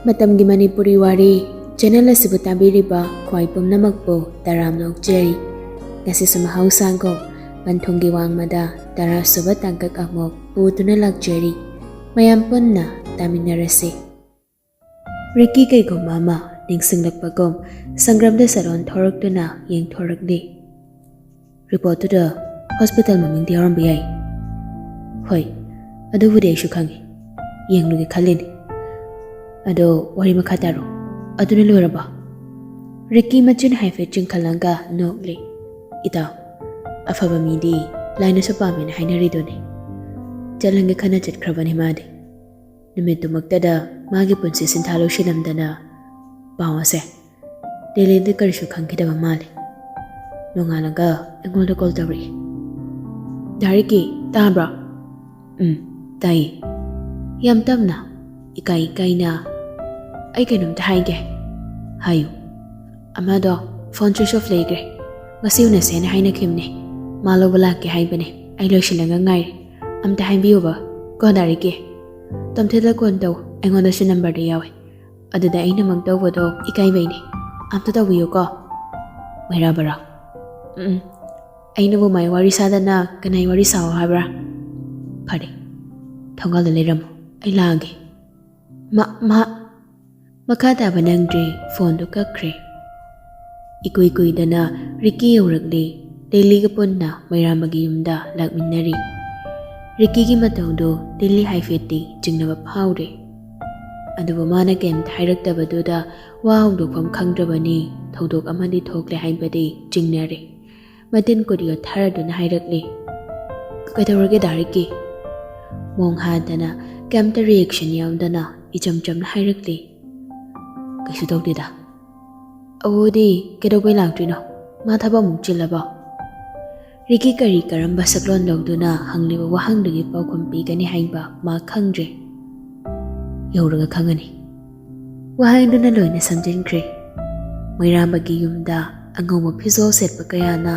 Matamgi Manipuri Wari channel asibu tabiriba khwai pumnamakpo taram nokjeri ngasi sumahausan ko Panthung Wangmada tara suba tangkak amok putuna lakjeri mayam punna taminarasi Ricky kay ko mama ningsinglakpagom sangramda saron thoraktuna yeng thorakdi report to the hospital maming diaram biyai hoi adu bude shu khangi yeng lugi khalini ado wari makhataro aduna loraba Ricky machin haife chingkhalanga nokli ita afaba midi laina sa pamin hainari doni jalange khana chatkrabani made numitu magtada magi punsi sinthalo shilamdana pawase dele de karshu khangkidaba male nongalaga engolda call tawri dariki tabra tai yam tamna ikai kaina ai kainom ta haige hayu amado phone switch off legre ngasiu na sen haina khimne malo bala ke haibane ai loishilanga ngai amta haibiu ba ko dari ke tomthela kon taw engonda si number de yawe aduda aina mang taw bodo ikai baine amta taw biu ko waira bara aina bo mai wari sadana kanai wari saw habra phade thongal de leram ai lage makata banangre phone do kakre ikui dana Ricky yoragde daily ga punna mayramagi yumda lakminari Ricky gi matawdo daily haifeti jingnaba phawre aduba mana kem thairakta baduda wa hawdokfam khangdrabani thodok amadi thokle haibadi jingnare matin kodiyo tharaduna hairakle kaidawrage dariki mong hadana kamta reaction yawdana ichamchamna hairakle kaisu tawdida awodi kedogoi langtrino ma thaba mukchilaba Ricky kari karamba saklon logduna hangliba wahangdagi pawkham pigani haiba ma khangre yauraga khangani wahangduna loina samjinkhre mairambagi yumda angawma phizo setpa kayana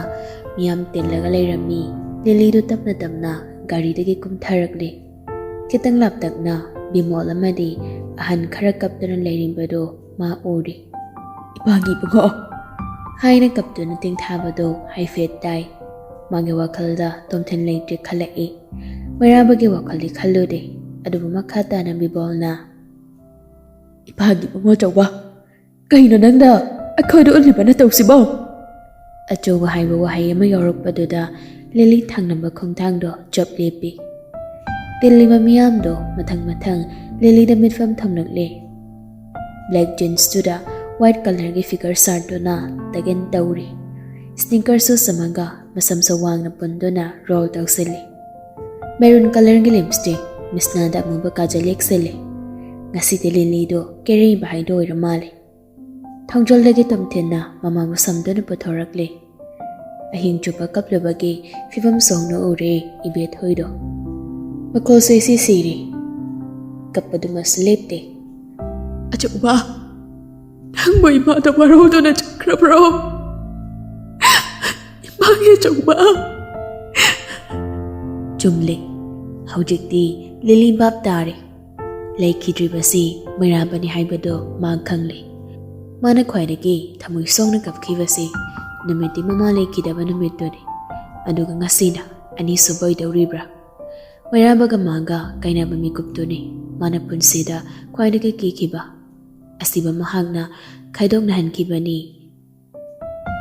miyam tenlaga leirami lilidu tapna gari dagi kumtharakle kitang laptakna bimol amadi ahan khara kaptana leirimbado ma ori ipagi bungo haina kaptuna tingthabado haifet dai mage wakhalda tomthen leite khalai mairabagi wakhaldi khallude adubu makhata na bibolna ipagi bungo chawwa kaino nangda akhoido ulibana tawsibo achowa haiba wahai ama yorokpaduda lili thangnamba khongthangdo job lepi tilliba miyamdo mathang lili da mitfam thamnakle black jeans tuda white color gi figure sartuna tagen tawri sneaker su samaga masam sa wangna punduna roll tawsili maroon color gi lipstick misna da muba kajal eksele ngasi lili do keri bahai do iramale thongjol lagi tomthena mama musamduna pathorakle ahin chupa kaplabagi fibam songno ure ibe thoido makol sisi siri kapadu maslepte achuba nang ima da marodo na chakrabro imagi chuba jumle haujikti lili bab tare laikidri basi mairabani haibado ma khangle mana khwaidagi thamui songna kapkhibasi numiti mama laikidaba numitone aduga ngasina ani suboi dawribra mairabaga maga kainaba mikuptune mana punsida khwaidagi kikiba asiba mahagna khaidokna hankibani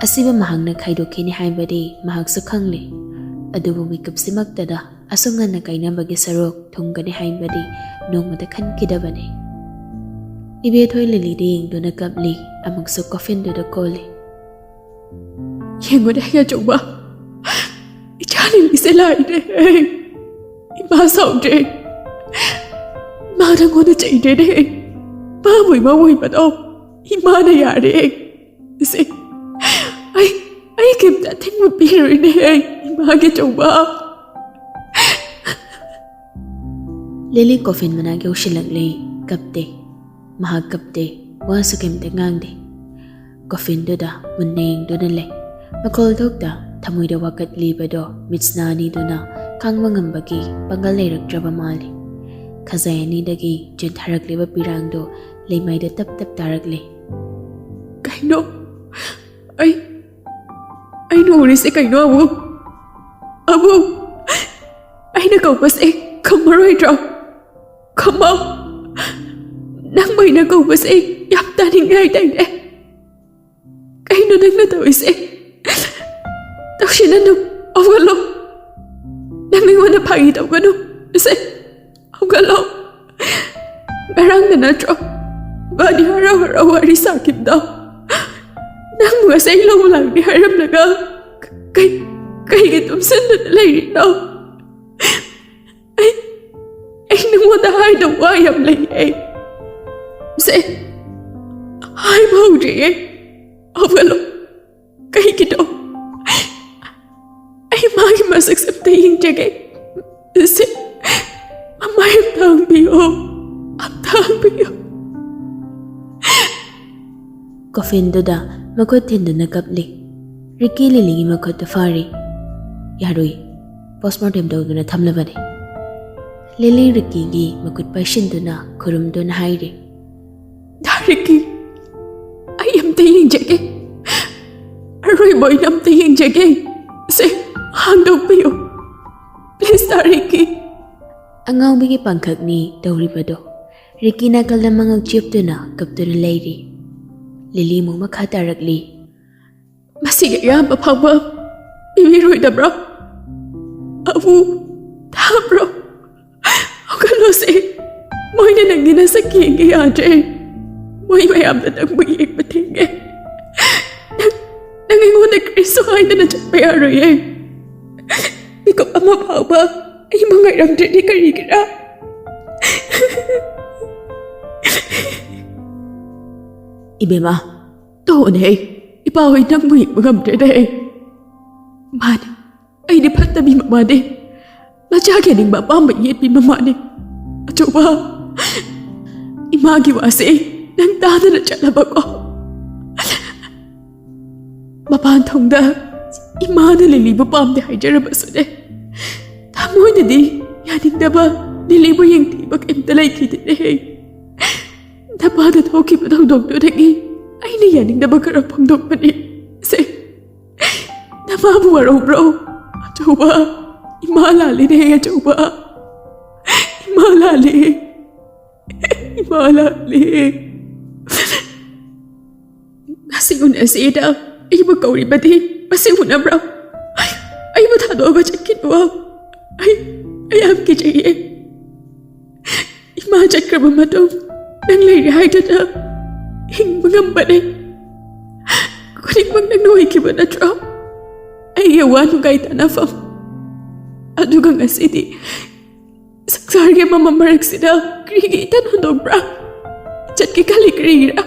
asiba mahagna khaidokhini haibadi mahaksu khangle adubu mikupsimaktada asungana kainabagi sarok thungani haibadi nongmada khankidabane ibe thoi lili ding dona kapli amangsu coffin do da kole yengoda ya choba ichali liselai de ima saute ma da ngona chai de ba moi ba do ima na ya de se ai kem da thing ma pi ri de ima ge choba lili coffin mana ge ushilakle kapte mahag kapte wasu kemte ngangde coffin do da munning do na le makol dokta thamui da wakat libado mitsnani do na kangwa ngambagi pangal leirak draba mali khazayani dagi jentharak leba pirang do ꯂꯩꯃꯥꯏꯗ ꯇꯞ ꯇꯞ ꯇꯥꯔꯛꯂꯦ. ꯀꯩꯅꯣ ꯑꯩꯅ ꯎꯔꯤꯁꯦ ꯀꯩꯅꯣ Abu ꯑꯩꯅ ꯀꯧꯕꯁꯦ ꯈꯪꯃꯔꯣꯏꯗ꯭ꯔꯣ? ꯈꯪꯃꯣ, ꯅꯪ ꯃꯣꯏꯅ ꯀꯧꯕꯁꯦ ꯌꯥꯝ ꯇꯥꯅꯤꯡꯉꯦ ꯍꯥꯏꯇꯥꯏꯅꯦ. ꯀꯩꯅꯣ ꯅꯪꯅ ꯇꯧꯔꯤꯁꯦ? ꯇꯧꯁꯤꯟꯅꯅꯨ, ꯍꯧꯒꯠꯂꯣ. ꯅꯪ ꯑꯩꯉꯣꯟꯗ ꯐꯥꯒꯤ ꯇꯧꯒꯅꯨ. ꯁꯦ ꯍꯧꯒꯠꯂꯣ. ꯉꯔꯥꯡꯗ ꯅꯠꯇ꯭ꯔꯣ ꯕꯥꯅꯤ ꯍꯔꯥꯎ ꯍꯔꯥꯎ ꯋꯥꯔꯤ ꯁꯥꯈꯤꯕꯗꯣ? ꯅꯪ ꯉꯁꯥꯏ ꯂꯧ ꯂꯥꯛꯅꯤ ꯍꯥꯏꯔꯝꯂꯒ ꯀꯩꯒꯤ ꯇꯨꯝꯁꯤꯟꯗꯨꯅ ꯂꯩꯔꯤꯅꯣ? ꯑꯩ ꯅꯉꯣꯟꯗ ꯍꯥꯏꯗꯧ ꯋꯥ ꯌꯥꯝ ꯂꯩꯌꯦ. ꯁꯦ ꯍꯥꯏꯕ ꯍꯧꯗ꯭ꯔꯤꯌꯦ. ꯍꯧꯒꯠꯂꯣ. ꯀꯩꯒꯤꯅꯣ? ꯑꯩ ꯃꯥꯒꯤ ꯃꯁꯛꯁꯦ ꯑꯝꯇ ꯌꯦꯡꯖꯒꯦ. ꯁꯦ ꯃꯃꯥꯏ ꯑꯝꯇ ꯍꯥꯡꯕꯤꯌꯣ, ꯑꯝꯇ ꯍꯥꯡꯕꯤꯌꯣ. ꯀꯣꯐꯤꯟꯗꯨꯗ ꯃꯈꯨꯠ ꯊꯤꯟꯗꯨꯅ ꯀꯞꯂꯤ. ꯔꯤꯀꯤ ꯂꯤꯂꯤꯒꯤ ꯃꯈꯨꯠꯇ ꯐꯥꯔꯤ. ꯌꯥꯔꯣꯏ, ꯄꯣꯁꯃꯣꯔꯇꯦꯝ ꯇꯧꯗꯨꯅ ꯊꯝꯂꯕꯅꯤ. ꯂꯤꯂꯤ ꯔꯤꯀꯤꯒꯤ ꯃꯈꯨꯠ ꯄꯥꯏꯁꯤꯟꯗꯨꯅ ꯈꯨꯔꯨꯝꯗꯨꯅ ꯍꯥꯏꯔꯤ. ꯔꯤꯀꯤ, ꯑꯩ ꯑꯝꯇ ꯌꯦꯡꯖꯒꯦ. ꯑꯔꯣꯏꯕ ꯑꯣꯏꯅ ꯑꯝꯇ ꯌꯦꯡꯖꯒꯦ. ꯁꯦ ꯍꯥꯡꯗꯣꯛꯄꯤꯌꯨ ꯄ꯭ꯂꯤꯖ ꯔꯤꯀꯤ. ꯑꯉꯥꯎꯕꯤꯒꯤ ꯄꯥꯡꯈꯛꯅꯤ ꯇꯧꯔꯤꯕꯗꯣ. ꯔꯤꯀꯤ ꯅꯥꯀꯜꯗ ꯃꯉꯛ ꯆꯦꯞꯇꯨꯅ ꯀꯞꯇꯨꯅ ꯂꯩꯔꯤ. ꯂꯤꯂꯤ ꯑꯃꯨꯛ ꯃꯈꯥ ꯇꯥꯔꯛꯂꯤ. ꯃꯁꯤꯒꯤ ꯑꯌꯥꯝꯕ ꯐꯥꯎꯕ ꯄꯤꯕꯤꯔꯣꯏꯗꯕ꯭ꯔꯣ? ꯑꯕꯨ ꯊꯥꯕ꯭ꯔꯣ? ꯍꯧꯒꯠꯂꯣꯁꯦ. ꯃꯣꯏꯅ ꯅꯪꯒꯤ ꯅꯁꯛ ꯌꯦꯡꯒꯦ ꯌꯥꯗ꯭ꯔꯦ. ꯃꯣꯏ ꯃꯌꯥꯝꯅ ꯅꯪꯕꯨ ꯌꯦꯡꯕ ꯊꯦꯡꯉꯦ. ꯅꯪ ꯑꯩꯉꯣꯟꯗ ꯀꯔꯤꯁꯨ ꯍꯥꯏꯗꯅ ꯆꯠꯄ ꯌꯥꯔꯣꯏꯌꯦ. ꯃꯤꯀꯨꯞ ꯑꯃ ꯐꯥꯎꯕ ꯑꯩꯕꯨ ꯉꯥꯏꯔꯝꯗ꯭ꯔꯗꯤ ꯀꯔꯤꯒꯤꯔꯥ? ꯏꯕꯦꯝꯃ, ꯇꯣꯛꯑꯣꯅꯦ. ꯏꯄꯥ ꯍꯣꯏ ꯅꯪꯕꯨ ꯌꯦꯡꯕ ꯉꯝꯗ꯭ꯔꯦꯅꯦ. ꯃꯥꯅꯦ, ꯑꯩꯗꯤ ꯐꯠꯇꯕꯤ ꯃꯃꯥꯅꯦ. ꯃꯆꯥꯒꯤ ꯑꯅꯤꯡꯕ ꯑꯄꯥꯝꯕ ꯌꯦꯠꯄꯤ ꯃꯃꯥꯅꯦ. ꯑꯆꯧꯕ, 이마기 와세 난 따드는 잘라먹어. 마판통다 이마는 릴리브 빰데 하이저러버서네. 다모이는디 야닝다바 릴리브 잉티박 엠달라이키드네. 나바다 더키부당 독도댕이 아이니 야닝다바 그라펑 독바니 세. 나마부 와로브로 아조바 이마랄리네 아조바 이마랄리 이마랄리. Nasiun asida, ibu kau ribati, masiun abra. Ibu tak doa baca kinua. Ayam kijaye. Ima cakra mamadong, nang lay hai tada. Hing mengambane. Kuning mang nang nuai kibana tra. Ayawan gay tanafam. Adugang asidi. Saksarya mama maraksida, krigitan hundog bra. Chat ki kali krigira.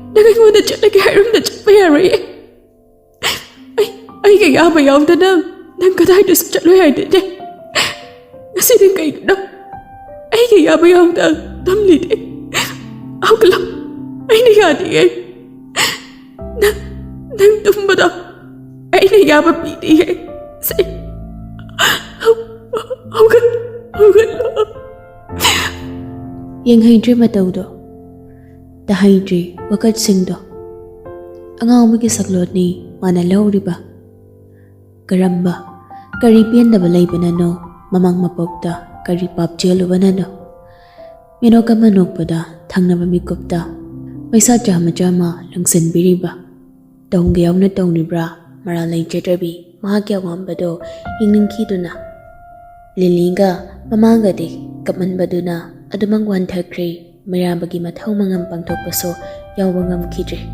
Nagayuna chat lagi harum na chat mayari. Ay kaya bayaw na nang katay na sa chat loy ay dede. Nasidin kayo na. Ay kaya bayaw na damlid eh. Ako lang. Ay nagadi eh. Nang tumbada. Ay nagaba piti eh. Say. Ako lang. Yang haidri matawdo. Dahaidri wakat singdo. Ang awagi saklot ni manalaw riba. Karamba, karipian na balay banano, mamang mapogda, karipap jelo banano. Mino ka manok pada, thang na mamikopda. May sadya majama lang sinbiriba. Daong gayaw na daong nibra, maralay jadrabi, mahagyawan bado, ingning kito na. Lilinga, mamagadi, kaman bado na, adumang wan thakri, mayabagi mathaw mangam pangtokpaso, yawangam kidre.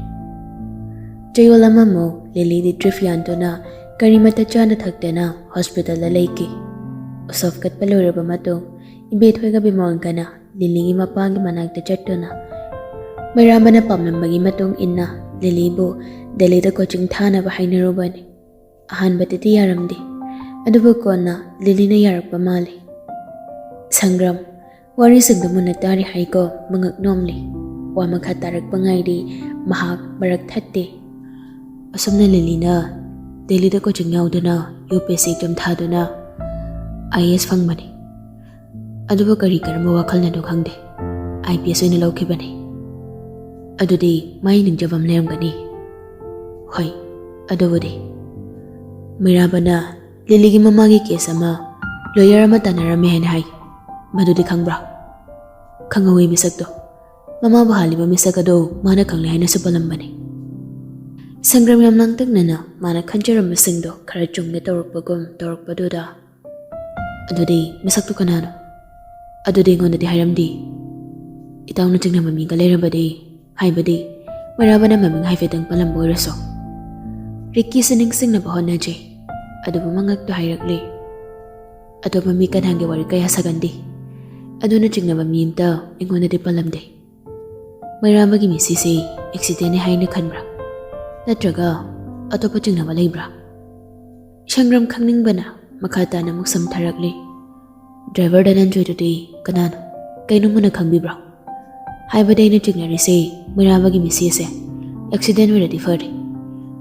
Jayo lamang mo, lili di drifyanto na, kari matachana thakdana, hospital la layki. Usof kat palura ba matong, ibet hoy gabi mo ang kana, lilingi mapagi managda chato na. Mayrama na pamlambagi matong inna, lilibo, dalida coaching thana bahay na ruban. Ahan ba titi yaramdi? Adubo ko na, lili na yarak pamali. Sangram, wari sagdamo na tari hay ko, mga gnomli. Wa maghatarag pangay di, mahak maragthati. Asam na lili na, dalida coaching yaw na, UPSC exam thado na. IAS fang mani. Adubo kari kar mawakal na dokhang de. IPS oy nalaw kibani. ꯑꯗꯨꯗꯤ ꯃꯥꯏ ꯅꯤꯡꯖꯕꯝ ꯂꯩꯔꯝꯒꯅꯤ ꯍꯣꯏ ꯑꯗꯨꯕꯨꯗꯤ ꯃꯩꯔꯥꯕꯅ ꯂꯤꯂꯤꯒꯤ ꯃꯃꯥꯒꯤ case ꯑꯃ lawyer ꯑꯃ ꯇꯥꯟꯅꯔꯝꯃꯦ ꯍꯥꯏꯅ ꯍꯥꯏ ꯃꯗꯨꯗꯤ ꯈꯪꯕ꯭ꯔꯥ ꯈꯪꯍꯧꯋꯤ ꯃꯤꯁꯛꯇꯣ ꯃꯃꯥꯕꯨ ꯍꯥꯜꯂꯤꯕ ꯃꯤꯁꯛ ꯑꯗꯣ ꯃꯥꯅ ꯈꯪꯂꯦ ꯍꯥꯏꯅꯁꯨ ꯄꯜꯂꯝꯕꯅꯤ ꯁꯪꯒ꯭ꯔꯝ ꯌꯥꯝ ꯂꯥꯡꯇꯛꯅꯅ ꯃꯥꯅ ꯈꯟꯖꯔꯝꯕꯁꯤꯡꯗꯣ ꯈꯔ ꯆꯨꯝꯒꯦ ꯇꯧꯔꯛꯄꯒꯨꯝ ꯇꯧꯔꯛꯄꯗꯨꯗ ꯑꯗꯨꯗꯤ ꯃꯤꯁꯛꯇꯨ ꯀꯅꯥꯅꯣ ꯑꯗꯨꯗꯤ ꯑꯩꯉꯣꯟꯗꯗꯤ ꯍꯥꯏꯔꯝꯗꯦ ꯏꯇꯥꯎꯅ ꯆꯤꯡꯅꯕ ꯃꯤꯒ ꯂꯩꯔꯕꯗꯤ ꯍꯥꯏꯕꯗꯤ ꯃꯩꯔꯥꯕꯅ ꯃꯃꯤꯡ ꯍꯥꯏꯐꯦꯠꯇꯪ ꯄꯜꯂꯝꯕ ꯑꯣꯏꯔꯁꯨ ꯔꯤꯛꯀꯤꯁꯦ ꯅꯤꯡꯁꯤꯡꯅꯕ ꯍꯣꯠꯅꯖꯩ ꯑꯗꯨꯕꯨ ꯃꯉꯛꯇꯣ ꯍꯥꯏꯔꯛꯂꯤ ꯑꯇꯣꯞꯄ ꯃꯤ ꯀꯅꯥꯒꯤ ꯋꯥꯔꯤ ꯀꯌꯥ ꯁꯥꯒꯟꯗꯦ ꯑꯗꯨꯅ ꯆꯤꯡꯅꯕ ꯃꯤ ꯑꯃꯇ ꯑꯩꯉꯣꯟꯗꯗꯤ ꯄꯜꯂꯝꯗꯦ ꯃꯩꯔꯥꯕꯒꯤ ꯃꯤꯁꯤꯁꯦ ꯑꯦꯛꯁꯤꯗꯦꯟꯅꯦ ꯍꯥꯏꯅ ꯈꯟꯕ꯭ꯔꯥ ꯅꯠꯇ꯭ꯔꯒ ꯑꯇꯣꯞꯄ ꯆꯤꯡꯅꯕ ꯂꯩꯕ꯭ꯔꯥ ꯁꯪꯒ꯭ꯔꯝ ꯈꯪꯅꯤꯡꯕꯅ ꯃꯈꯥ ꯇꯥꯅ ꯑꯃꯨꯛ ꯁꯝꯊꯔꯛꯂꯤ ꯗ꯭ꯔꯥꯏꯚꯔ ꯙꯅꯟꯖꯣꯏꯗꯨꯗꯤ ꯀꯅꯥꯅꯣ ꯀꯩꯅꯣ ꯃꯨꯟꯅ ꯈꯪꯕꯤꯕ꯭ꯔꯣ ꯍꯥꯏꯕꯗꯤ ꯑꯩꯅ ꯆꯤꯡꯅꯔꯤꯁꯦ ꯃꯩꯔꯥꯕꯒꯤ ꯃꯤꯁꯤꯁꯦ ꯑꯦꯛꯁꯤꯗꯦꯟ ꯑꯣꯏꯔꯗꯤ ꯐꯔꯦ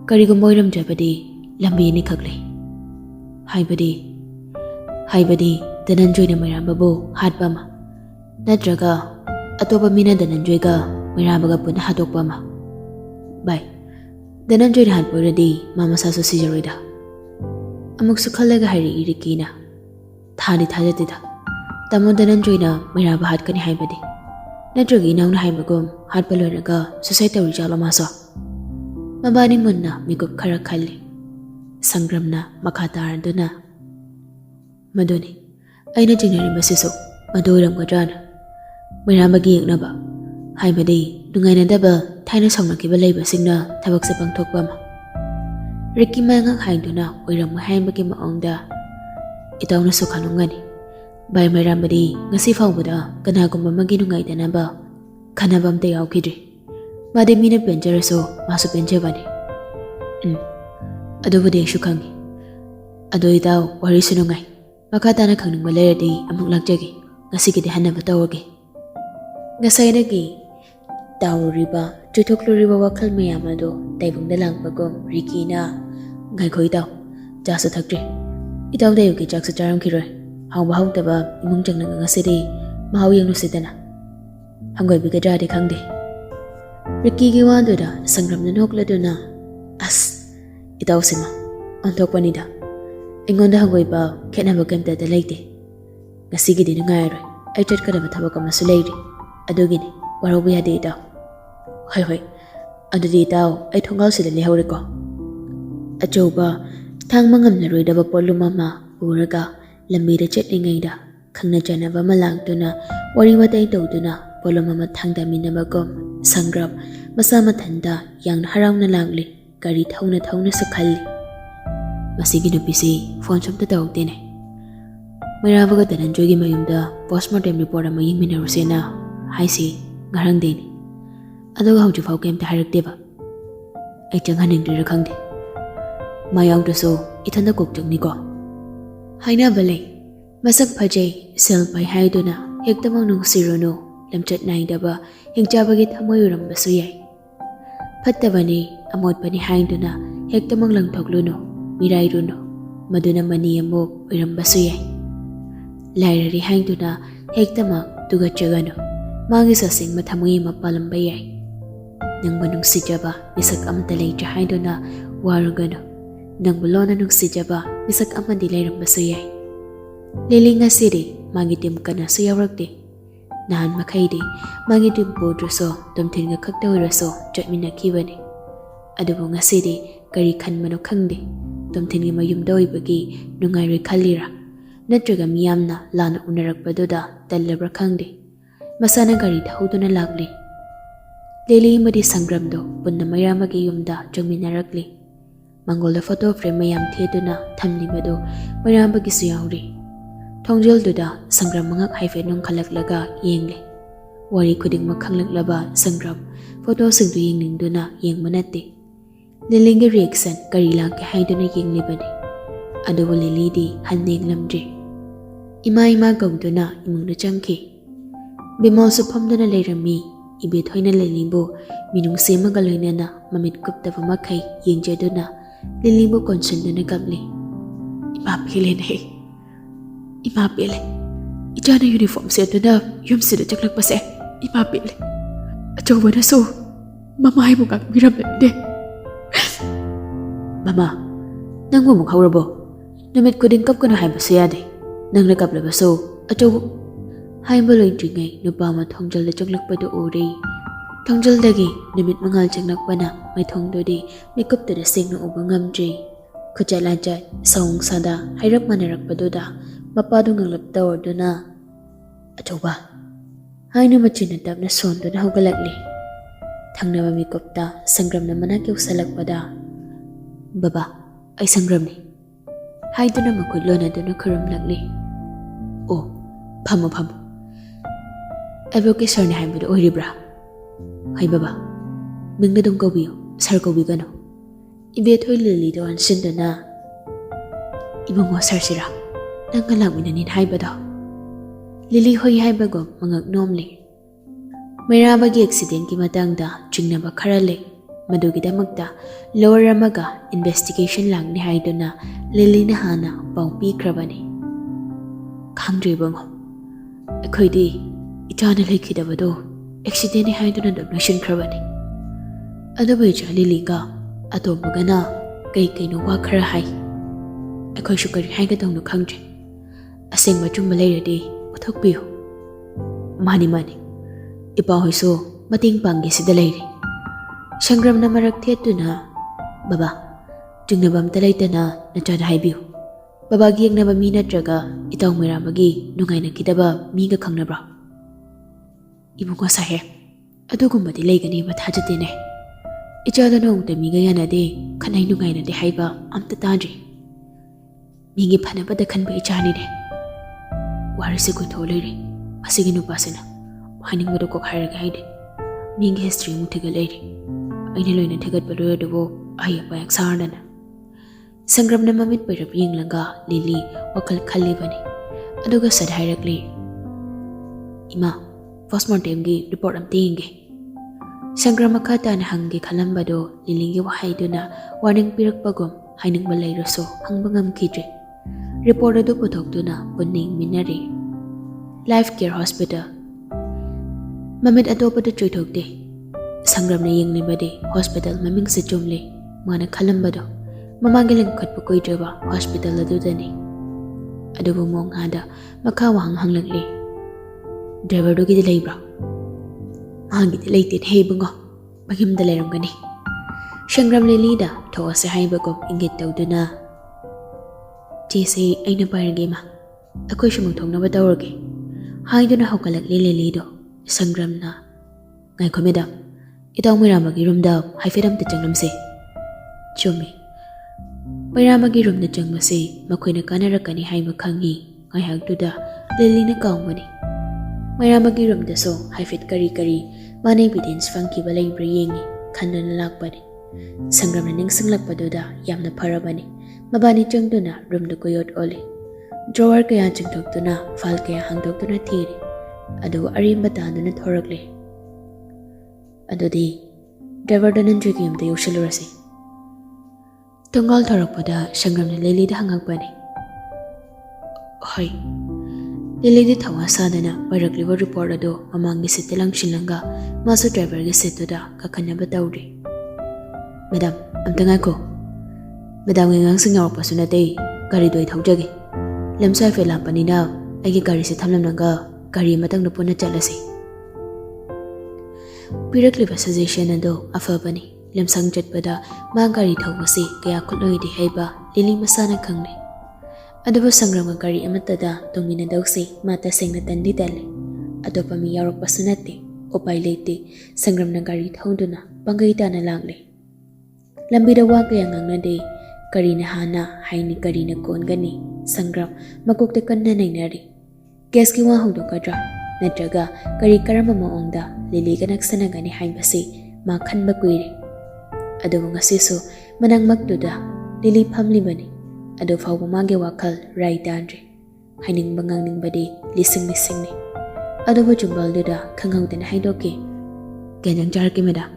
ꯀꯔꯤꯒꯨꯝꯕ ꯑꯣꯏꯔꯝꯗ꯭ꯔꯕꯗꯤ ꯂꯝꯕꯤ ꯑꯅꯤꯈꯛ ꯂꯩ ꯍꯥꯏꯕꯗꯤ ꯙꯅꯟꯖꯣꯏꯅ ꯃꯩꯔꯥꯕꯕꯨ ꯍꯥꯠꯄ ꯑꯃ ꯅꯠꯇ꯭ꯔꯒ ꯑꯇꯣꯞꯄ ꯃꯤꯅ ꯙꯅꯟꯖꯣꯏꯒ ꯃꯩꯔꯥꯕꯒ ꯄꯨꯟꯅ ꯍꯥꯠꯇꯣꯛꯄ ꯑꯃ ꯚꯥꯏ ꯙꯅꯟꯖꯣꯏꯅ ꯍꯥꯠꯄ ꯑꯣꯏꯔꯗꯤ ꯃꯥ ꯃꯁꯥꯁꯨ ꯁꯤꯖꯔꯣꯏꯗ ꯑꯃꯨꯛꯁꯨ ꯈꯜꯂꯒ ꯍꯥꯏꯔꯛꯏ ꯔꯤꯛꯀꯤꯅ ꯊꯥꯖꯗꯦꯗ ꯇꯥꯃꯣ ꯙꯅꯟꯖꯣꯏꯅ ꯃꯩꯔꯥꯕ ꯍꯥꯠꯀꯅꯤ ꯍꯥꯏꯕꯗꯤ ꯅꯠꯇ꯭ꯔꯒ ꯏꯅꯥꯎꯅ ꯍꯥꯏꯕꯒꯨꯝ ꯍꯥꯠꯄ ꯂꯣꯏꯔꯒ ꯁꯨꯁꯥꯏꯠ ꯇꯧꯔꯤꯖꯥꯠꯂꯣ ꯃꯥꯁꯨ ꯃꯕꯥꯅꯤ ꯃꯨꯟꯅ ꯃꯤꯀꯨꯞ ꯈꯔ ꯈꯜꯂꯤ ꯁꯪꯒ꯭ꯔꯝꯅ ꯃꯈꯥ ꯇꯥꯔꯗꯨꯅ ꯃꯗꯨꯅꯤ ꯑꯩꯅ ꯆꯤꯡꯅꯔꯤꯕꯁꯤꯁꯨ ꯃꯗꯨ ꯑꯣꯏꯔꯝꯒꯗ꯭ꯔꯥꯅ ꯃꯩꯔꯥꯕꯒꯤ ꯌꯦꯛꯅꯕ ꯍꯥꯏꯕꯗꯤ ꯅꯨꯡꯉꯥꯏꯅꯗꯕ ꯊꯥꯏꯅ ꯁꯥꯎꯅꯈꯤꯕ ꯂꯩꯕꯁꯤꯡꯅ ꯊꯕꯛꯁꯦ ꯄꯥꯡꯊꯣꯛꯄ ꯑꯃ ꯔꯤꯛꯀꯤ ꯃꯉꯛ ꯍꯥꯏꯗꯨꯅ ꯑꯣꯏꯔꯝꯃꯣꯏ ꯍꯥꯏꯕꯒꯤ ꯃꯑꯣꯡꯗ ꯏꯇꯥꯎꯅꯁꯨ ꯈꯪꯂꯝꯒꯅꯤ ꯚꯥꯏ ꯃꯩꯔꯥꯕꯗꯤ ꯉꯁꯤ ꯐꯥꯎꯕꯗ ꯀꯅꯥꯒꯨꯝꯕ ꯑꯃꯒꯤ ꯅꯨꯡꯉꯥꯏꯇꯅꯕ ꯈꯟꯅꯕ ꯑꯝꯇ ꯌꯥꯎꯈꯤꯗ꯭ꯔꯤ ꯃꯥꯗꯤ ꯃꯤꯅ ꯄꯦꯟꯖꯔꯁꯨ ꯃꯥꯁꯨ ꯄꯦꯟꯖꯕꯅꯤ ꯑꯗꯨꯕꯨꯗꯤ ꯑꯩꯁꯨ ꯈꯪꯉꯤ ꯑꯗꯣ ꯏꯇꯥꯎ ꯋꯥꯔꯤꯁꯨ ꯅꯨꯡꯉꯥꯏ ꯃꯈꯥ ꯇꯥꯅ ꯈꯪꯅꯤꯡꯕ ꯂꯩꯔꯗꯤ ꯑꯃꯨꯛ ꯂꯥꯛꯆꯒꯦ ꯉꯁꯤꯒꯤꯗꯤ ꯍꯟꯅꯕ ꯇꯧꯔꯒꯦ ꯉꯁꯥꯏꯗꯒꯤ ꯇꯥꯎꯔꯤꯕ ꯆꯨꯊꯣꯛꯂꯨꯔꯤꯕ ꯋꯥꯈꯜ ꯃꯌꯥꯝ ꯑꯗꯣ ꯇꯩꯕꯨꯡꯗ ꯂꯥꯡꯕꯒꯨꯝ ꯔꯤꯛꯀꯤꯅ ꯉꯥꯏꯈꯣ ꯏꯇꯥꯎ ꯆꯥꯁꯨ ꯊꯛꯇ꯭ꯔꯤ ꯏꯇꯥꯎꯗ ꯑꯌꯨꯛꯀꯤ ꯆꯥꯛꯁꯨ ꯆꯥꯔꯝꯈꯤꯔꯣꯏ ꯍꯥꯎꯕ ꯍꯥꯎꯇꯕ ꯏꯃꯨꯡ ꯆꯪꯂꯒ ꯉꯁꯤꯗꯤ ꯃꯍꯥꯎ ꯌꯦꯡꯂꯨꯁꯤꯗꯅ ꯍꯪꯒꯣꯏꯕꯤꯒꯗ꯭ꯔꯥꯗꯤ ꯈꯪꯗꯦ ꯔꯤꯛꯀꯤꯒꯤ ꯋꯥꯗꯨꯗ ꯁꯪꯒ꯭ꯔꯝꯅ ꯅꯣꯛꯂꯗꯨꯅ ꯑꯁ ꯏꯇꯥꯎꯁꯤꯃ ꯑꯣꯟꯊꯣꯛꯄꯅꯤꯗ ꯑꯩꯉꯣꯟꯗ ꯍꯪꯒꯣꯏꯕ ꯈꯦꯠꯅꯕ ꯀꯩꯝꯇꯗ ꯂꯩꯇꯦ ꯉꯁꯤꯒꯤꯗꯤ ꯅꯨꯡꯉꯥꯏꯔꯣꯏ ꯑꯩ ꯆꯠꯀꯗꯕ ꯊꯕꯛ ꯑꯃꯁꯨ ꯂꯩꯔꯤ ꯑꯗꯨꯒꯤꯅꯤ ꯋꯥꯔꯧꯕ ꯌꯥꯗꯦ ꯏꯇꯥꯎ ꯍꯣꯏ ꯑꯗꯨꯗꯤ ꯏꯇꯥꯎ ꯑꯩ ꯊꯣꯡꯒꯥꯜꯁꯤꯗ ꯂꯩꯍꯧꯔꯦꯀꯣ ꯑꯆꯧꯕ ꯊꯥꯡꯕ ꯉꯝꯂꯔꯣꯏꯗꯕ ꯄꯣꯠꯂꯨꯝ ꯑꯃ ꯄꯨꯔꯒ ꯂꯝꯕꯤꯗ ꯆꯠꯂꯤꯉꯩꯗ ꯈꯪꯅ ꯆꯥꯟꯅꯕ ꯑꯃ ꯂꯥꯛꯇꯨꯅ ꯋꯥꯔꯤ ꯋꯥꯇꯥꯏ ꯇꯧꯗꯨꯅ ꯄꯣꯠꯂꯨꯝ ꯑꯃ ꯊꯥꯡꯗꯃꯤꯟꯅꯕꯒꯨꯝ ꯁꯪꯒ꯭ꯔꯝ ꯃꯁꯥ ꯃꯊꯟꯇ ꯌꯥꯝꯅ ꯍꯔꯥꯎꯅ ꯂꯥꯛꯂꯤ ꯒꯥꯔꯤ ꯊꯧꯅꯁꯨ ꯈꯜꯂꯤ ꯃꯁꯤꯒꯤ ꯅꯨꯄꯤꯁꯤ ꯐꯣꯟ ꯁꯨꯝꯇ ꯇꯧꯔꯛꯇꯦꯅꯦ ꯃꯩꯔꯥꯕꯒ ꯙꯅꯟꯖꯣꯏꯒꯤ ꯃꯌꯨꯝꯗ ꯄꯣꯁꯃꯣꯔꯇꯦꯝ ꯔꯤꯄꯣꯔꯠ ꯑꯃ ꯌꯦꯡꯃꯤꯟꯅꯔꯨꯁꯦꯅ ꯍꯥꯏꯁꯤ ꯉꯔꯥꯡꯗꯩꯅꯤ ꯑꯗꯨꯒ ꯍꯧꯖꯤꯛꯐꯥꯎ ꯀꯩꯝꯇ ꯍꯥꯏꯔꯛꯇꯦꯕ ꯑꯩ ꯆꯪꯍꯟꯅꯤꯡꯗ꯭ꯔꯤꯔꯥ ꯈꯪꯗꯦ ꯃꯥ ꯌꯥꯎꯗ꯭ꯔꯁꯨ ꯏꯊꯟꯇ ꯀꯣꯛ ꯆꯪꯅꯤꯀꯣ ꯍꯥꯏꯅꯕ ꯂꯩ ꯃꯁꯛ ꯐꯖꯩ ꯁꯦꯜ ꯄꯥꯏ ꯍꯥꯏꯗꯨꯅ ꯍꯦꯛꯇꯃꯛ ꯅꯨꯡꯁꯤꯔꯨꯅꯨ ꯂꯝꯆꯠ ꯅꯥꯏꯗꯕ ꯍꯤꯡꯆꯥꯕꯒꯤ ꯊꯃꯣꯏ ꯑꯣꯏꯔꯝꯕꯁꯨ ꯌꯥꯏ ꯐꯠꯇꯕꯅꯤ ꯑꯃꯣꯠꯄꯅꯤ ꯍꯥꯏꯗꯨꯅ ꯍꯦꯛꯇꯃꯛ ꯂꯪꯊꯣꯛꯂꯨꯅꯨ ꯃꯤꯔꯥꯏꯔꯨꯅꯨ ꯃꯗꯨꯅ ꯃꯅꯤ ꯑꯃꯨꯛ ꯑꯣꯏꯔꯝꯕꯁꯨ ꯌꯥꯏ ꯂꯥꯏꯔꯔꯤ ꯍꯥꯏꯗꯨꯅ ꯍꯦꯛꯇꯃꯛ ꯇꯨꯒꯠꯆꯒꯅꯨ ꯃꯥꯒꯤ ꯁꯥꯁꯤꯡꯕ ꯊꯃꯣꯏ ꯑꯃ ꯄꯥꯜꯂꯝꯕ ꯌꯥꯏ ꯅꯪꯕꯨ ꯅꯨꯡꯁꯤꯖꯕ ꯃꯤꯁꯛ ꯑꯃꯠꯇ ꯂꯩꯇ꯭ꯔꯦ ꯍꯥꯏꯗꯨꯅ ꯋꯥꯔꯨꯒꯅꯨ ꯅꯪꯕꯨ ꯂꯣꯟꯅ ꯅꯨꯡꯁꯤꯖꯕ ꯃꯤꯁꯛ ꯑꯃꯗꯤ ꯂꯩꯔꯝꯕꯁꯨ ꯌꯥꯏ ꯂꯤꯂꯤ ꯉꯁꯤꯗꯤ ꯃꯥꯒꯤ ꯇꯤꯝ ꯀꯅꯥꯁꯨ ꯌꯥꯎꯔꯛꯇꯦ ꯅꯍꯥꯟ ꯃꯈꯩꯗꯤ ꯃꯥꯒꯤ ꯇꯤꯝ ꯄꯨꯗ꯭ꯔꯁꯨ ꯇꯣꯝꯊꯤꯟꯒ ꯈꯛꯇ ꯑꯣꯏꯔꯁꯨ ꯆꯠꯃꯤꯟꯅꯈꯤꯕꯅꯤ ꯑꯗꯨꯕꯨ ꯉꯁꯤꯗꯤ ꯀꯔꯤ ꯈꯟꯕꯅꯣ ꯈꯪꯗꯦ ꯇꯣꯝꯊꯤꯟꯒꯤ ꯃꯌꯨꯝꯗ ꯑꯣꯏꯕꯒꯤ ꯅꯨꯡꯉꯥꯏꯔꯣꯏ ꯈꯜꯂꯤꯔꯥ ꯅꯠꯇ꯭ꯔꯒ ꯃꯤꯌꯥꯝꯅ ꯂꯥꯟꯅ ꯎꯅꯔꯛꯄꯗꯨꯗ ꯇꯜꯂꯕ꯭ꯔꯥ ꯈꯪꯗꯦ ꯃꯁꯥꯅ ꯒꯥꯔꯤ ꯊꯧꯗꯨꯅ ꯂꯥꯛꯂꯤ ꯂꯤꯂꯤ ꯑꯃꯗꯤ ꯁꯪꯒ꯭ꯔꯝꯗꯣ ꯄꯨꯟꯅ ꯃꯩꯔꯥꯕꯒꯤ ꯌꯨꯝꯗ ꯆꯪꯃꯤꯟꯅꯔꯛꯂꯤ ꯃꯪꯒꯣꯜꯗ ꯐꯣꯇꯣ ꯐ꯭ꯔꯦꯝ ꯃꯌꯥꯝ ꯊꯦꯠꯇꯨꯅ ꯊꯝꯂꯤꯕꯗꯨ ꯃꯩꯔꯥꯕꯒꯤꯁꯨ ꯌꯥꯎꯔꯤ ꯊꯣꯡꯖꯦꯜꯗꯨꯗ ꯁꯪꯒ꯭ꯔꯝ ꯃꯉꯛ ꯍꯥꯏꯐꯦꯠ ꯅꯣꯡꯈꯠꯂꯛꯂꯒ ꯌꯦꯡꯂꯤ ꯋꯥꯔꯤ ꯈꯨꯗꯤꯡꯃꯛ ꯈꯪꯂꯛꯂꯕ ꯁꯪꯒ꯭ꯔꯝ ꯐꯣꯇꯣꯁꯤꯡꯗꯨ ꯌꯦꯡꯅꯤꯡꯗꯨꯅ ꯌꯦꯡꯕ ꯅꯠꯇꯦ ꯂꯤꯂꯤꯒꯤ ꯔꯤꯑꯦꯛꯁꯟ ꯀꯔꯤ ꯂꯥꯛꯀꯦ ꯍꯥꯏꯗꯨꯅ ꯌꯦꯡꯂꯤꯕꯅꯤ ꯑꯗꯨꯕꯨ ꯂꯤꯂꯤꯗꯤ ꯍꯟꯅ ꯌꯦꯡꯂꯝꯗ꯭ꯔꯤ ꯏꯃꯥ ꯀꯧꯗꯨꯅ ꯏꯃꯨꯡꯗ ꯆꯪꯈꯤ ꯕꯤꯃꯣꯜꯁꯨ ꯐꯝꯗꯨꯅ ꯂꯩꯔꯝꯃꯤ ꯏꯕꯦꯊꯣꯏꯅ ꯂꯤꯂꯤꯕꯨ ꯃꯤꯅꯨꯡꯁꯤ ꯑꯃꯒ ꯂꯣꯏꯅꯅ ꯃꯃꯤꯠ ꯀꯨꯞꯇꯕ ꯃꯈꯩ ꯌꯦꯡꯖꯗꯨꯅ ꯂꯤꯂꯤꯕꯨ ꯀꯣꯟꯁꯤꯟꯗꯨꯅ ꯀꯞꯂꯤ ꯏꯃꯥ ꯄꯦꯜꯂꯦꯅꯦ ꯏꯃꯥ ꯄꯦꯜꯂꯦ ꯏꯆꯥꯅ ꯌꯨꯅꯤꯐꯣꯔꯝ ꯁꯦꯠꯇꯨꯅ ꯌꯨꯝꯁꯤꯗ ꯆꯪꯂꯛꯄꯁꯦ ꯏꯃꯥ ꯄꯦꯜꯂꯦ ꯑꯆꯧꯕꯅꯁꯨ ꯃꯃꯥꯏꯕꯨ ꯉꯥꯛꯄꯤꯔꯝꯂꯗꯤ Mama, nang mo mukhaurabo. Namit ko din kap ko na haiba siyade. Nang nakaplabaso, ato haiba loy dringay nupama thongjal da chaglakpa do ori. Thongjal dagi namit mangal chaglakpa na may thongdo di mikup da sing no ubang ngamdri. Kujalanja saung sada hairap manarakpa do da mapado ngang lapta ordo na. Ato ba? Hai na machinatap na sondo na hugalagli. Thang na mamikup da sangram na manakyaw salakpa da. Baba, ay sangram ni. Hai doon na magkudlo na doon na karamlagli. Oh, pamo. Ebo kay sir ni hai mo doon ribra. Hai baba, ming na doon kawiyo, sir kawiyo gano. Ibet hoy lili doon sindo na. Ibang mo sir sira, nang kalangin na nin hai ba daw. Lili hoy hai ba gom mga gnomli. May rabagi aksident ki matang da, ching na ba karali. Madugidamagta, lower ramaga investigation lang ni Haido na Lily na hana pang pikraba ni. Kangdre bang ako'y di ita na laikidaba do accident ni Haido na donation kraba ni. Ano ba yung Lily ka ato baga na kay nuwa karahay. Ako'y syukari hay ka tong no kangdre. Asing machong malaya di utok biyo. Mani. Ipahoy so mating panggi si Dalayri. Sangram na maragtiat doon na, Baba, dung nabam talayta na natsyada haibiyo. Babagi ang nabamina traga, itaw miramagi, nungay na kita ba, miga kang nabra. Ibong ko sahe, ato kung matilay gani matajatin eh. Ityada na ang tamiga yan na de, kanay nungay na de haiba, am tatadri. Mingi pa na badakan ba ityani de. Wari si kutuloy rin, masigin upasa na, mahaning madukok haragay de. Mingi history mo tigalay rin. Ay naloy na tigat baluyo dobo ay apayak sarna na. Sangram na mamit pairap yung langga, Lili, wakal kaliba ni. Aduga sad hayrakli. Ima, postmortem gi report am tinggi. Sangram makata na hanggi kalamba do, Lili wahay do na warning pirak pagom, hainang balay raso, hang bangam kidre. Report do putok do na, puning minari. Life Care Hospital. Mamit ato pa do chuytok di. Sangram na yung libadi, hospital maming sa jumli, mga nakalamba do. Mamagilang katpukoy draba, hospital na doon ni. Adobo mo ang hada, makawahang hanglagli. Driver do gidilay bro. Mga gidilay tin hey bungo, magim dalay ram gani. Sangram lilida, tawa sa hay bagom ingit daw doon na. Jesse ay naparagay ma. Ako'y sumutong na batawag eh. Hay doon na hukalagli lilido. Sangram na. Ngay ko madam. Itaw miramagi room daw, hay firam ta changlam se. Chumi. Miramagi room na changma se, makoy na kanarakan ni hay makhangi, ngay hagduda, Lily na kaumani. Miramagi room da so, hay fit kari-kari, mana evidence funky balay briyengi, kanda na lakpani. Sangram na ning sanglakpa duda, yam na parabani, mabani chang na, room na kuyot oli. Drawer kaya chang tok na, file kaya hangdok na tiri. Ado arim batano na thoragli. Adodi, driver da nandri kiyam da yushilurasi. Tunggal thorakpada Sangram na Lily da hangagpani. Hoy, Lily di thawa sadana paragliwa report ado mamangi sitilang silangga maso driver ga sito da kakanya batawri. Madam, amtangay ko. Madam ngang singaw pa sunatay, gari doy thawjagi. Lamsay fe lampani na, ay gari si thamlam nangga, gari matang napo na chalasi. Pirakliba suggestion na do afaba ni. Lamsang jatpada magari thawasi kaya kuloy di haiba Lili masana kangni. Adaba sangram ang gari amatada tumina daw si mata sing na tanditale. Ado pa mi yarok pasunate o pailete sangram na gari thawdo na pangayita na langli. Lambi daw kaya ngang na day gari na hana hay ni gari na kon gani sangram magkuktakan na nainari. Guess ki wahong do kadra. Natraga kari karama maongda Lili ka nagsanaga ni Haibasi makan bagwiri. Ado nga siso manang magduda Lili pamli bani. Ado faw bumagi wakal rai dandri. Haining bangang ning badi lising ni. Ado ba jumbal duda kanghaw din haidoki. Ganyang jar ki mada.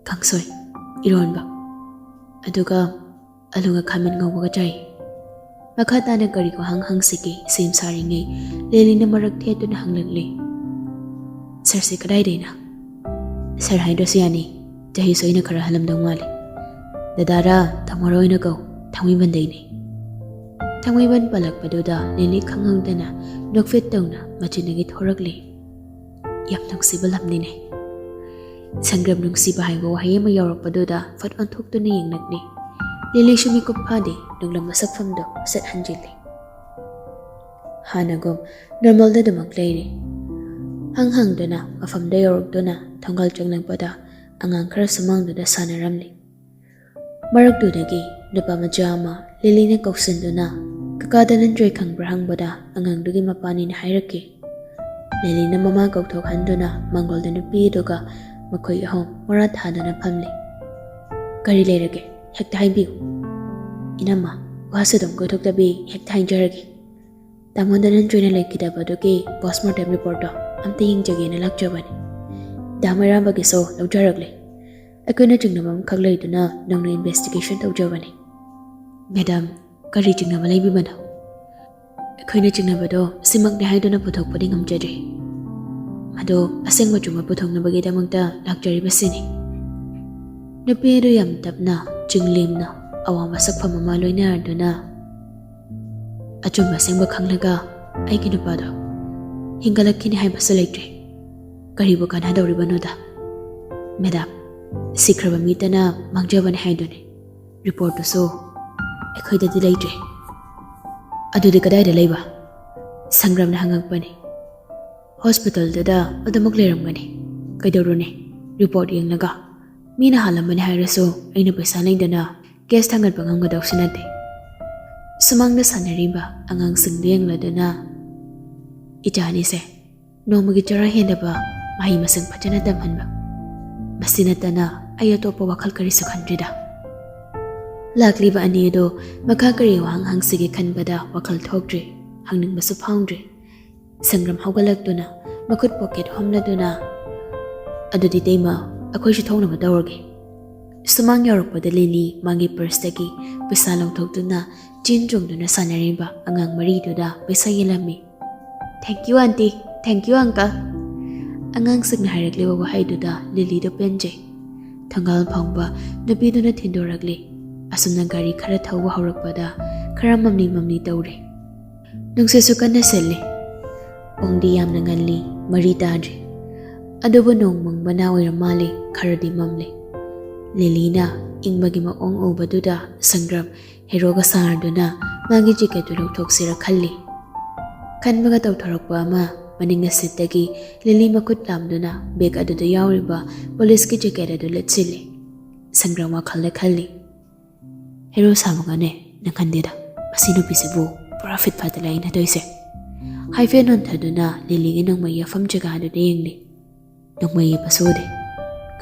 Kangsoy, iron ba? Ado ka alunga kamin nga waga jay. Makata na gari ko hanghang sige sim sari ngay Lili na maragtiya doon na hanglagli. Sir si kaday day na. Sir haidrosu yani, jahi soina khara halam dong mali. Dadara tamoro ina kau, thangwiban daini. Thangwiban palak paduda Lily khangang dana nokfit tawna machinagi thorakli. Yap nungsiba lamni ne. Sangram nungsiba haiba wahay ma yaurok paduda fat onthok to na yengnak ni. Lily shumikup phadi nunglam masak famdo set hanjili. Hanagom normal da dumak layri. Hang dona mafamda yaurok dona thanggal changlang pada angang khara samang da sanaramli. Marak dudagi nupa majama Lily na kauksin dona kakada nanjoy kang brahang bada angang dugi mapani na hairaki. Lily na mama kauktok handona manggol da nupi doga makoy ahom marat hadana pamli. Kari layrage hekta haibiu. Inama wasadom kautok tabi hekta hainjaragi. Tamon da nanjoy na laikida badogi postmortem report do amta hingjagi na lakjabani. Damaramba giso laujaragli. Ako'y jingnamam kaglay doon na nang investigation tawjawani. Madam, kari jingnama lay bimanaw. Ako'y jingnama do simak na hay doon na putok pa ding amjadri. Mado aseng majuma putok na bagay damang ta lakjari basini. Napido yam tap na jinglim na awang masak pamamaloy na doon na. Achong maseng bakang laga ay kinupado. Hinggalak kini hay basalaytri. Karibo ka na daw ribano da. Madam, sikraba mita na mangjaban haidone. Report to so. Ako'y da delay dre. Ado di kaday da layba. Sangram na hanggang pa ni. Hospital da da adamak layram gani. Kay daw ro ni. Report yung naga. Mina halam man hay raso ay napasanay da na guest hanggang pangang daw sinate. Sumang na sanariba angang singdiyang la da na. Ijani se. No magitara henda ba mahi masang pachana damhan ba. Masinata na ay atopa wakal kari sa kandrida. Lakli ba ani do magkakari hang sige kan bada wakal thokdre hangning basu foundre. Sangram hawgalag do na makut pocket home na do na. Ado di tema ako'y sithong na madawrage. Sumang yarok pa dalili mangi purse dagi pisa lang thok do na jinjong do na sanariba angang mari do da pisa yelami. Thank you auntie. Thank you uncle. Angang sig na hairagli wa wahay do da Lily do penje. Tanggal phangba nabi do na thindoragli. Asum na gari khara thawwa hawrakpa da khara mamni tawre. Nungsesukan na selli. Pongdi yam na nganli mari tadri. Adobo nong mangbana oiramali khara di mamli. Lily na ingbagi maong uba do da sangram heroga sar do na magi jike do lok sira khalli. Kan mga tawtharakpa ama maning na sitagi Lily makut lamduna beg adu da yawriba police ki jacket adu letsili. Sangram wakal khalli. Hero samanga ne nakandida masino bisibu profit patalay na doise. Haife non thaduna Lily nang maya fam jaga adu deyengli. Nang maya pasode.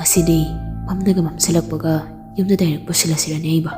Kasi di mamnaga mamsalak baga yung na direct po sila neiba.